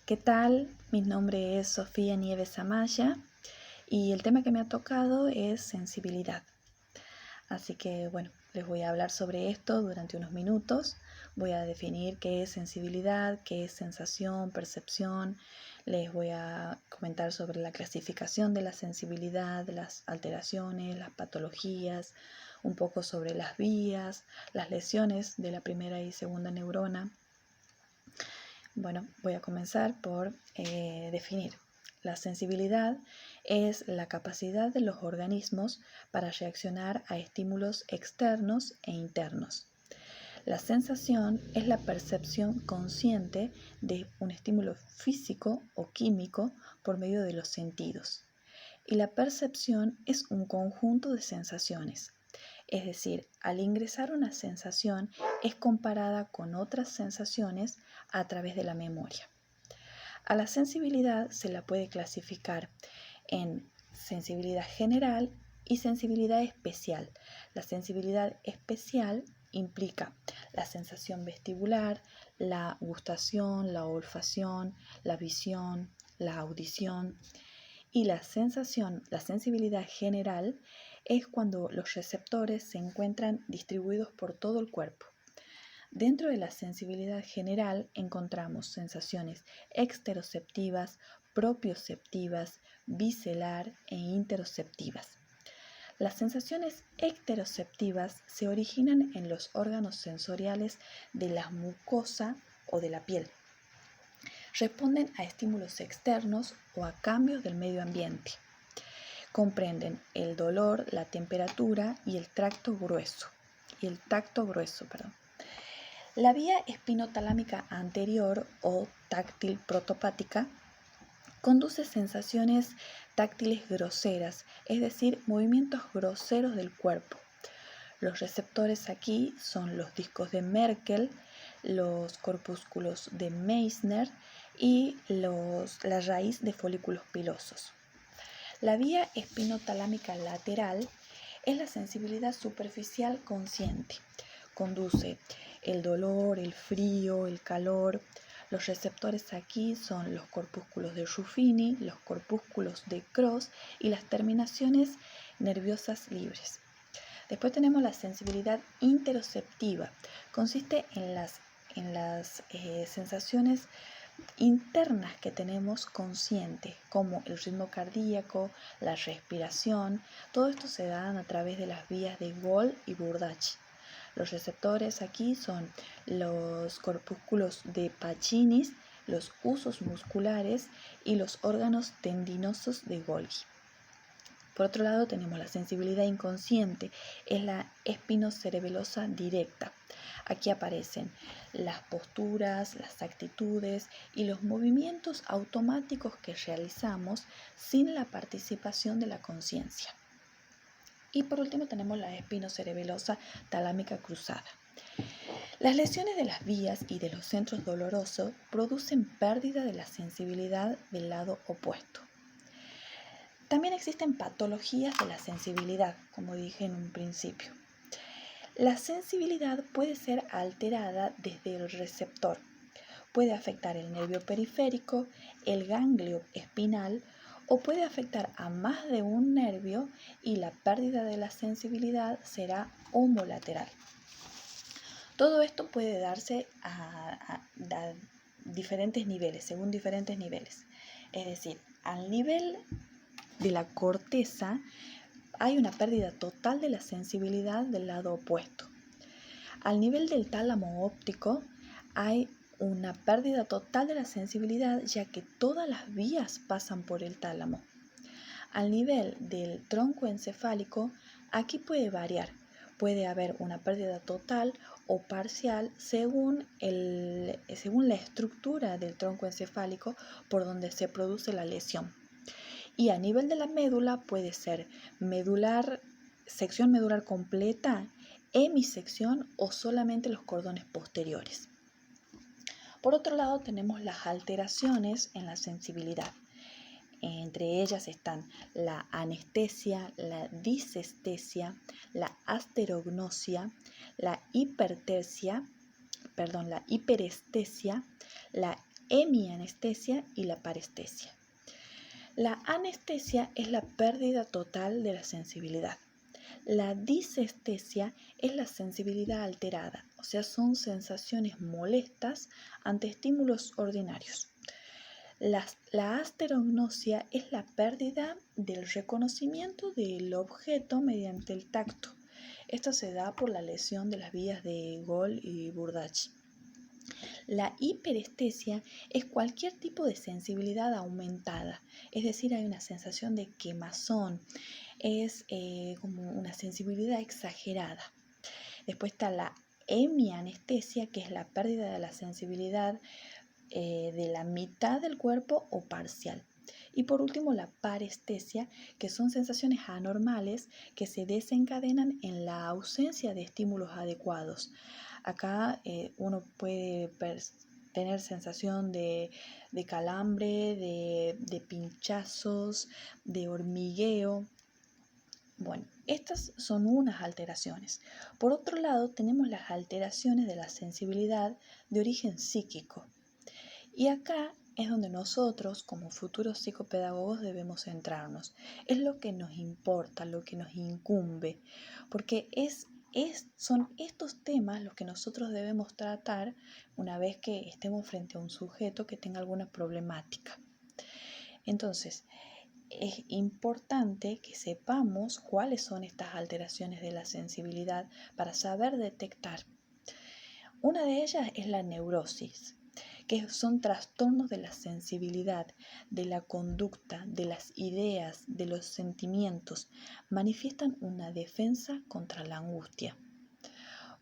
¿Qué tal? Mi nombre es Sofía Nieves Amaya y el tema que me ha tocado es sensibilidad. Así que bueno, les voy a hablar sobre esto durante unos minutos. Voy a definir qué es sensibilidad, qué es sensación, percepción. Les voy a comentar sobre la clasificación de la sensibilidad, las alteraciones, las patologías, un poco sobre las vías, las lesiones de la primera y segunda neurona. Bueno, voy a comenzar por definir. La sensibilidad es la capacidad de los organismos para reaccionar a estímulos externos e internos. La sensación es la percepción consciente de un estímulo físico o químico por medio de los sentidos. Y la percepción es un conjunto de sensaciones. Es decir, al ingresar una sensación es comparada con otras sensaciones a través de la memoria. A la sensibilidad se la puede clasificar en sensibilidad general y sensibilidad especial. La sensibilidad especial implica la sensación vestibular, la gustación, la olfacción, la visión, la audición. Y la sensibilidad general es cuando los receptores se encuentran distribuidos por todo el cuerpo. Dentro de la sensibilidad general encontramos sensaciones exteroceptivas, propioceptivas, biselar e interoceptivas. Las sensaciones exteroceptivas se originan en los órganos sensoriales de la mucosa o de la piel. Responden a estímulos externos o a cambios del medio ambiente. Comprenden el dolor, la temperatura y el tacto grueso. La vía espinotalámica anterior o táctil protopática conduce sensaciones táctiles groseras, es decir, movimientos groseros del cuerpo. Los receptores aquí son los discos de Merkel, los corpúsculos de Meissner y la raíz de folículos pilosos. La vía espinotalámica lateral es la sensibilidad superficial consciente. Conduce el dolor, el frío, el calor. Los receptores aquí son los corpúsculos de Ruffini, los corpúsculos de Cross y las terminaciones nerviosas libres. Después tenemos la sensibilidad interoceptiva. Consiste en las sensaciones internas que tenemos conscientes, como el ritmo cardíaco, la respiración. Todo esto se da a través de las vías de Gold y Burdach. Los receptores aquí son los corpúsculos de Pacini, los husos musculares y los órganos tendinosos de Golgi. Por otro lado tenemos la sensibilidad inconsciente, es la espinocerebelosa directa. Aquí aparecen las posturas, las actitudes y los movimientos automáticos que realizamos sin la participación de la conciencia. Y por último tenemos la espinocerebelosa talámica cruzada. Las lesiones de las vías y de los centros dolorosos producen pérdida de la sensibilidad del lado opuesto. También existen patologías de la sensibilidad, como dije en un principio. La sensibilidad puede ser alterada desde el receptor. Puede afectar el nervio periférico, el ganglio espinal o puede afectar a más de un nervio y la pérdida de la sensibilidad será homolateral. Todo esto puede darse a diferentes niveles, según diferentes niveles. Es decir, al nivel de la corteza hay una pérdida total de la sensibilidad del lado opuesto. Al nivel del tálamo óptico hay una pérdida total de la sensibilidad, ya que todas las vías pasan por el tálamo. Al nivel del tronco encefálico, aquí puede variar. Puede haber una pérdida total o parcial según la estructura del tronco encefálico por donde se produce la lesión. Y a nivel de la médula puede ser sección medular completa, hemisección o solamente los cordones posteriores. Por otro lado tenemos las alteraciones en la sensibilidad. Entre ellas están la anestesia, la disestesia, la asterognosia, la hiperestesia, la hemianestesia y la parestesia. La anestesia es la pérdida total de la sensibilidad. La disestesia es la sensibilidad alterada, o sea, son sensaciones molestas ante estímulos ordinarios. La asterognosia es la pérdida del reconocimiento del objeto mediante el tacto. Esto se da por la lesión de las vías de Gol y Burdach. La hiperestesia es cualquier tipo de sensibilidad aumentada, es decir, hay una sensación de quemazón, es como una sensibilidad exagerada. Después está la hemianestesia, que es la pérdida de la sensibilidad de la mitad del cuerpo o parcial. Y por último, la parestesia, que son sensaciones anormales que se desencadenan en la ausencia de estímulos adecuados. Acá uno puede tener sensación de calambre, de pinchazos, de hormigueo. Bueno, estas son unas alteraciones. Por otro lado, tenemos las alteraciones de la sensibilidad de origen psíquico. Y acá es donde nosotros, como futuros psicopedagogos, debemos centrarnos. Es lo que nos importa, lo que nos incumbe, porque son estos temas los que nosotros debemos tratar una vez que estemos frente a un sujeto que tenga alguna problemática. Entonces, es importante que sepamos cuáles son estas alteraciones de la sensibilidad para saber detectar. Una de ellas es la neurosis, que son trastornos de la sensibilidad, de la conducta, de las ideas, de los sentimientos. Manifiestan una defensa contra la angustia.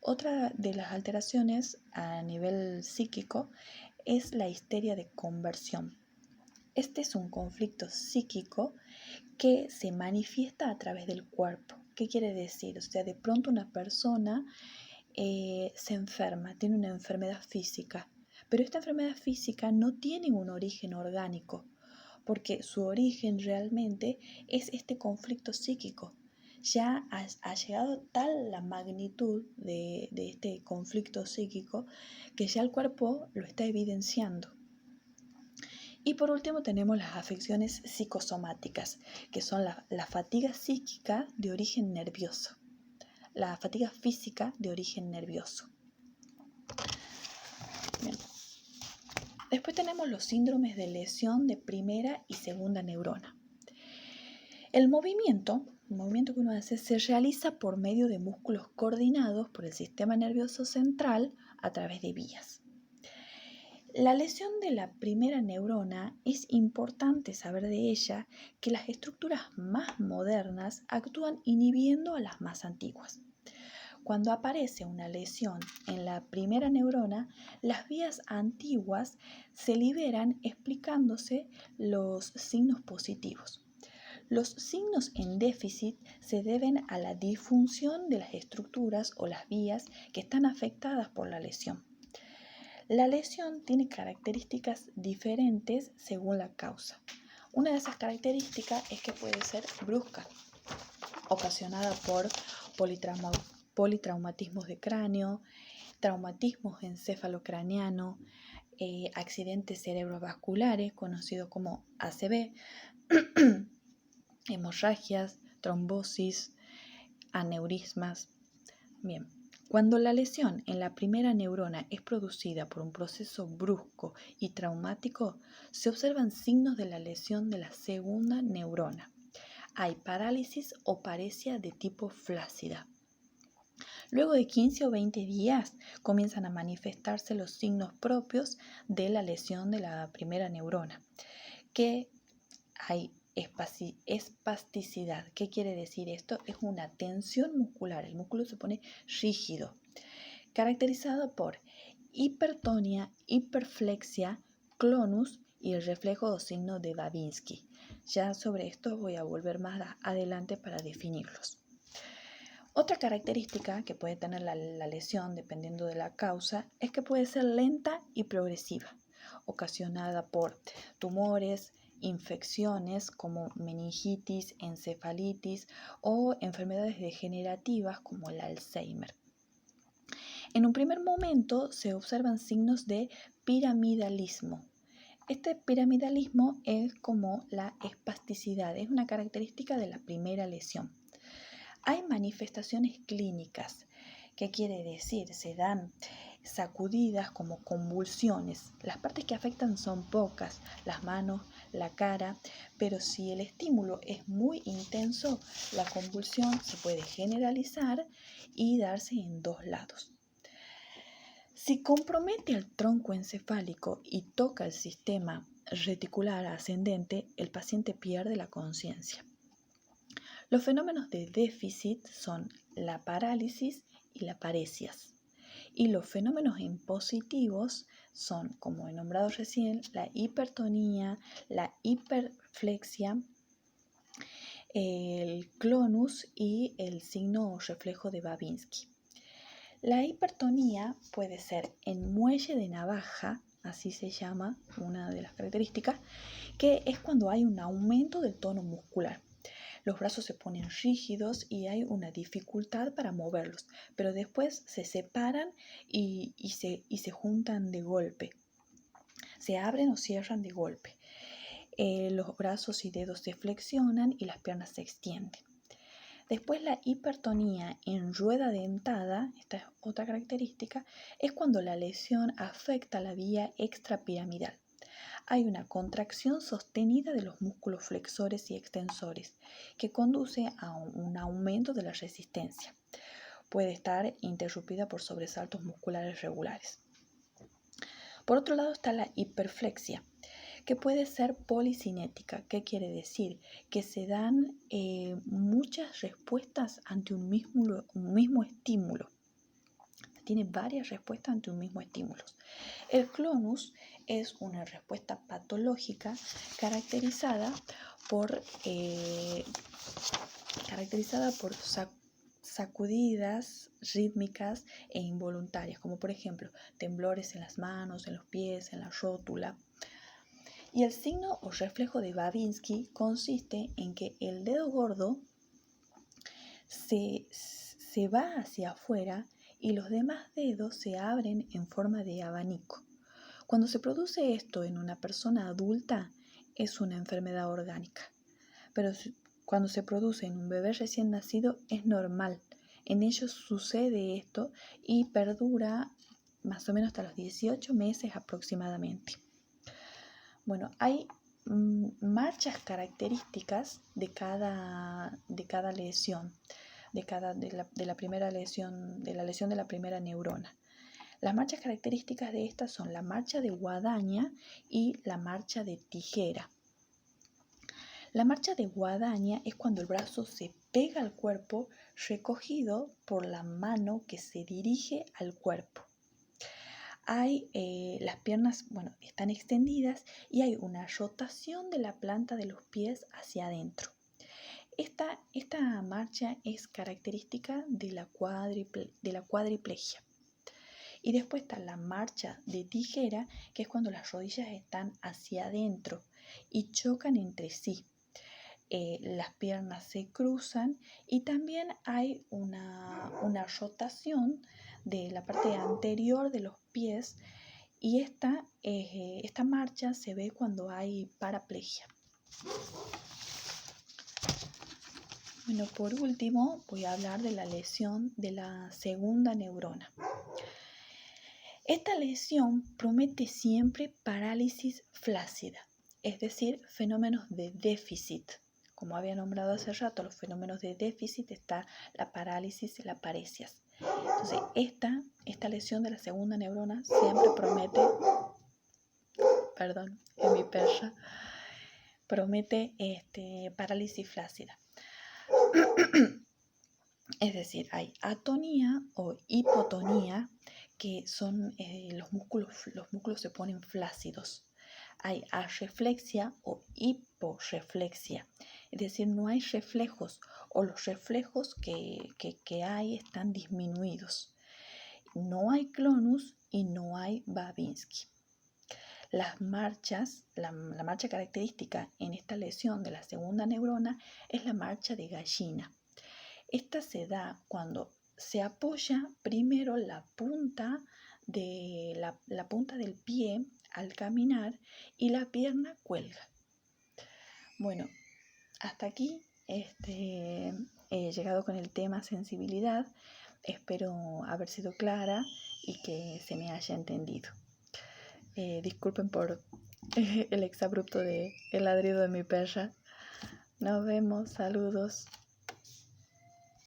Otra de las alteraciones a nivel psíquico es la histeria de conversión. Este es un conflicto psíquico que se manifiesta a través del cuerpo. ¿Qué quiere decir? O sea, de pronto una persona se enferma, tiene una enfermedad física, pero esta enfermedad física no tiene un origen orgánico, porque su origen realmente es este conflicto psíquico. Ya ha llegado tal la magnitud de este conflicto psíquico que ya el cuerpo lo está evidenciando. Y por último tenemos las afecciones psicosomáticas, que son la fatiga psíquica de origen nervioso, la fatiga física de origen nervioso. Bien. Después tenemos los síndromes de lesión de primera y segunda neurona. El movimiento que uno hace se realiza por medio de músculos coordinados por el sistema nervioso central a través de vías. La lesión de la primera neurona es importante saber de ella que las estructuras más modernas actúan inhibiendo a las más antiguas. Cuando aparece una lesión en la primera neurona, las vías antiguas se liberan explicándose los signos positivos. Los signos en déficit se deben a la disfunción de las estructuras o las vías que están afectadas por la lesión. La lesión tiene características diferentes según la causa. Una de esas características es que puede ser brusca, ocasionada por politraumatismos de cráneo, traumatismos encefalocraniano, accidentes cerebrovasculares, conocidos como ACV, hemorragias, trombosis, aneurismas. Bien. Cuando la lesión en la primera neurona es producida por un proceso brusco y traumático, se observan signos de la lesión de la segunda neurona. Hay parálisis o paresia de tipo flácida. Luego de 15 o 20 días comienzan a manifestarse los signos propios de la lesión de la primera neurona, que hay espasticidad. ¿Qué quiere decir esto? Es una tensión muscular, el músculo se pone rígido, caracterizado por hipertonia, hiperflexia, clonus y el reflejo o signo de Babinski. Ya sobre esto voy a volver más adelante para definirlos. Otra característica que puede tener la lesión, dependiendo de la causa, es que puede ser lenta y progresiva, ocasionada por tumores, infecciones como meningitis, encefalitis o enfermedades degenerativas como el Alzheimer. En un primer momento se observan signos de piramidalismo, Este piramidalismo es como la espasticidad, es una característica de la primera lesión. Hay manifestaciones clínicas, ¿qué quiere decir? Se dan sacudidas como convulsiones. Las partes que afectan son pocas, las manos, la cara, pero si el estímulo es muy intenso, la convulsión se puede generalizar y darse en dos lados. Si compromete al tronco encefálico y toca el sistema reticular ascendente, el paciente pierde la conciencia. Los fenómenos de déficit son la parálisis y la paresias. Y los fenómenos impositivos son, como he nombrado recién, la hipertonía, la hiperflexia, el clonus y el signo o reflejo de Babinski. La hipertonía puede ser en muelle de navaja, así se llama una de las características, que es cuando hay un aumento del tono muscular. Los brazos se ponen rígidos y hay una dificultad para moverlos, pero después se separan y se juntan de golpe. Se abren o cierran de golpe. Los brazos y dedos se flexionan y las piernas se extienden. Después la hipertonía en rueda dentada, esta es otra característica, es cuando la lesión afecta la vía extrapiramidal. Hay una contracción sostenida de los músculos flexores y extensores que conduce a un aumento de la resistencia. Puede estar interrumpida por sobresaltos musculares regulares. Por otro lado está la hiperflexia, que puede ser policinética. ¿Qué quiere decir? Que se dan muchas respuestas ante un mismo estímulo. Tiene varias respuestas ante un mismo estímulo. El clonus es una respuesta patológica caracterizada por sacudidas rítmicas e involuntarias, como por ejemplo temblores en las manos, en los pies, en la rótula. Y el signo o reflejo de Babinski consiste en que el dedo gordo se va hacia afuera y los demás dedos se abren en forma de abanico. Cuando se produce esto en una persona adulta, es una enfermedad orgánica. Pero cuando se produce en un bebé recién nacido, es normal. En ellos sucede esto y perdura más o menos hasta los 18 meses aproximadamente. Bueno, hay marchas características de cada lesión, de la primera lesión, de la lesión de la primera neurona. Las marchas características de estas son la marcha de guadaña y la marcha de tijera. La marcha de guadaña es cuando el brazo se pega al cuerpo recogido por la mano que se dirige al cuerpo. Hay las piernas, están extendidas y hay una rotación de la planta de los pies hacia adentro. Esta marcha es característica de la cuadriplegia. Y después está la marcha de tijera, que es cuando las rodillas están hacia adentro y chocan entre sí. Las piernas se cruzan y también hay una rotación de la parte anterior de los pies y esta marcha se ve cuando hay paraplegia. Bueno, por último voy a hablar de la lesión de la segunda neurona. Esta lesión promete siempre parálisis flácida, es decir, fenómenos de déficit. Como había nombrado hace rato, los fenómenos de déficit está la parálisis y la paresias. Entonces, esta lesión de la segunda neurona siempre promete parálisis flácida. Es decir, hay atonía o hipotonía, que son los músculos se ponen flácidos. Hay arreflexia o hiporreflexia, es decir, no hay reflejos o los reflejos que hay están disminuidos. No hay clonus y no hay Babinski. La marcha característica en esta lesión de la segunda neurona es la marcha de gallina. Esta se da cuando se apoya primero la punta de la punta del pie al caminar y la pierna cuelga. Bueno, hasta aquí he llegado con el tema sensibilidad. Espero haber sido clara y que se me haya entendido. Disculpen por el exabrupto del ladrido de mi perra. Nos vemos, saludos.